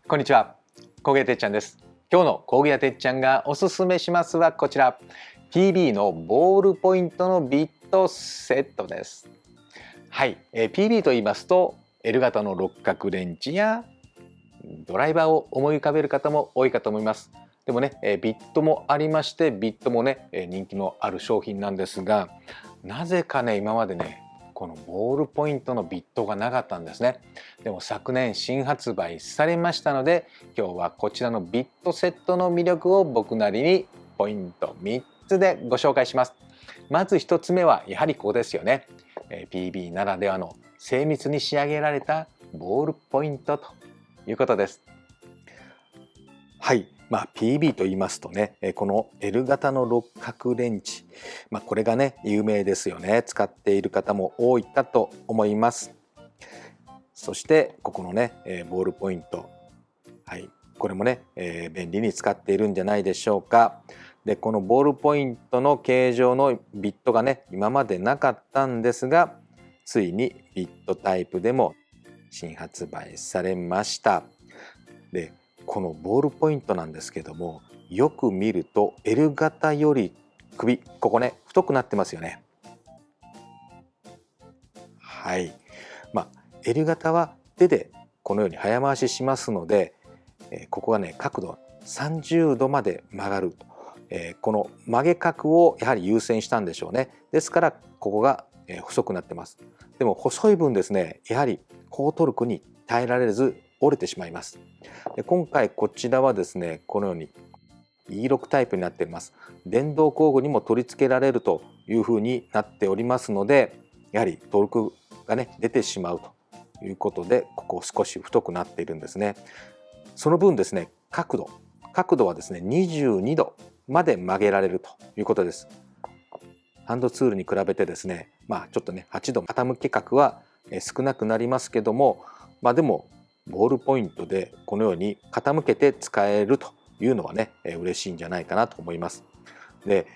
こんにちは、工芸てっちゃんです。今日の工芸てっちゃんがおすすめしますはこちら、PB のボールポイントのビットセットです。はい、PB と言いますと L 型の六角レンチやドライバーを思い浮かべる方も多いかと思います。でもね、ビットもありまして、ビットもね、人気のある商品なんですが、なぜかね、今までね、このボールポイントのビットがなかったんですね。でも昨年新発売されましたので、今日はこちらのビットセットの魅力を僕なりにポイント3つでご紹介します。まず1つ目はやはりここですよね。PB ならではの精密に仕上げられたボールポイントということです。はい、PB と言いますとね、この L 型の六角レンチ、これがね有名ですよね。使っている方も多いかと思います。そしてここのねボールポイント、はい、これもね、便利に使っているんじゃないでしょうか。で、このボールポイントの形状のビットがね今までなかったんですが、ついにビットタイプでも新発売されました。で、このボールポイントなんですけども、よく見ると L 型より首、ここね太くなってますよね。はい、L 型は手でこのように早回ししますので、ここがね角度30度まで曲がると、この曲げ角をやはり優先したんでしょうね。ですからここが細くなってます。でも細い分ですね、やはり高トルクに耐えられず折れてしまいます。で、今回こちらはですね、このように E6 タイプになっています。電動工具にも取り付けられるというふうになっておりますので、やはりトルクがね出てしまうということで、ここ少し太くなっているんですね。その分ですね、角度はですね22度まで曲げられるということです。ハンドツールに比べてですね、ちょっとね8度傾き角は少なくなりますけども、でもボールポイントでこのように傾けて使えるというのはね嬉しいんじゃないかなと思います。で、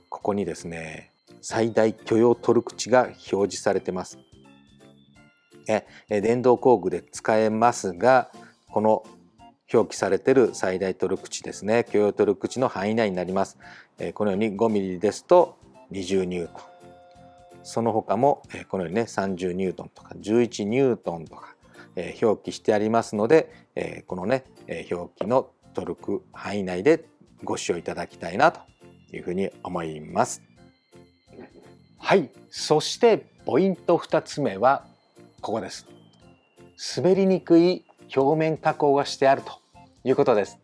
ここにですね最大許容トルク値が表示されてます。電動工具で使えますが、この表記されている最大トルク値ですね、許容トルク値の範囲内になります。このように 5mm ですと20ニュートン、その他もこのようにね30ニュートンとか11ニュートンとか表記してありますので、このね表記のトルク範囲内でご使用いただきたいなというふうに思います。はい、そしてポイント2つ目はここです。滑りにくい表面加工がしてあるということです。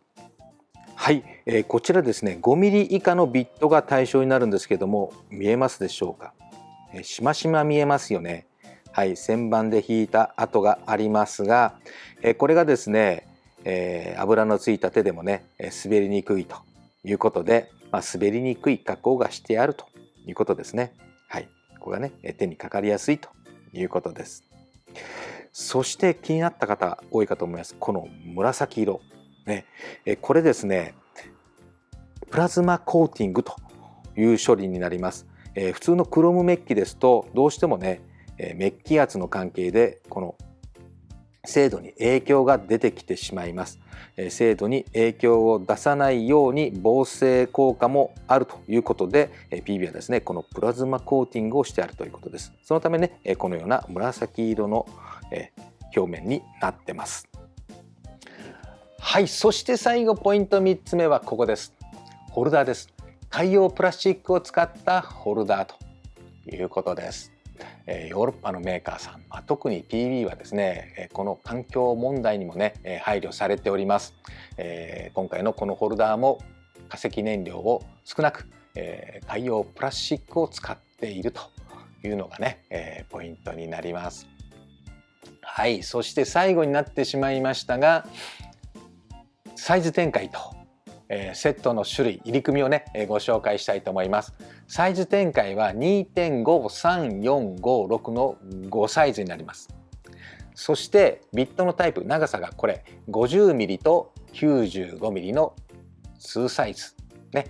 はい、こちらですね 5mm 以下のビットが対象になるんですけども、見えますでしょうか。しましま見えますよね。はい、旋盤で引いた跡がありますが、これがですね、油のついた手でもね滑りにくいということで、滑りにくい加工がしてあるということですね。はい、これがね手にかかりやすいということです。そして気になった方多いかと思います。この紫色ね、これですねプラズマコーティングという処理になります。普通のクロムメッキですとどうしてもねメッキ圧の関係でこの精度に影響が出てきてしまいます。精度に影響を出さないように防水効果もあるということで、PB はですねこのプラズマコーティングをしてあるということです。そのためねこのような紫色の表面になってます。はい、そして最後ポイント3つ目はここです。ホルダーです。海洋プラスチックを使ったホルダーということです。ヨーロッパのメーカーさん、特に PB はですねこの環境問題にもね配慮されております。今回のこのホルダーも化石燃料を少なく海洋プラスチックを使っているというのがねポイントになります。はい、そして最後になってしまいましたが、サイズ展開とセットの種類、入り組みをねご紹介したいと思います。サイズ展開は 2.5、3、4、5、6の5サイズになります。そしてビットのタイプ、長さがこれ 50mm と 95mm の2サイズね。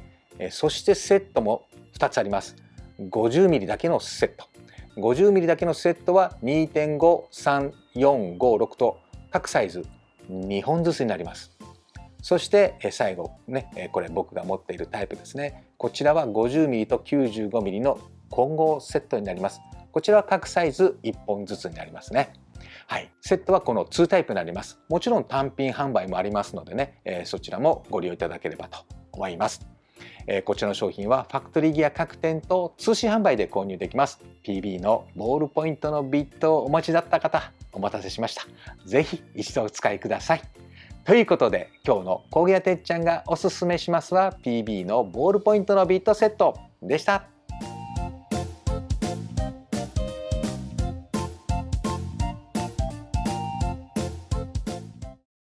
そしてセットも2つあります。50mm だけのセット、50mm だけのセットは 2.5、3、4、5、6と各サイズ2本ずつになります。そして最後ね、これ僕が持っているタイプですね。こちらは 50mm と 95mm の混合セットになります。こちらは各サイズ1本ずつになりますね。はい、セットはこの2タイプになります。もちろん単品販売もありますのでね、そちらもご利用いただければと思います。こちらの商品はファクトリーギア各店と通信販売で購入できます。 PB のボールポイントのビットをお持ちだった方、お待たせしました。ぜひ一度お使いください。ということで今日の工芸屋てっちゃんがおすすめしますは PB のボールポイントのビットセットでした。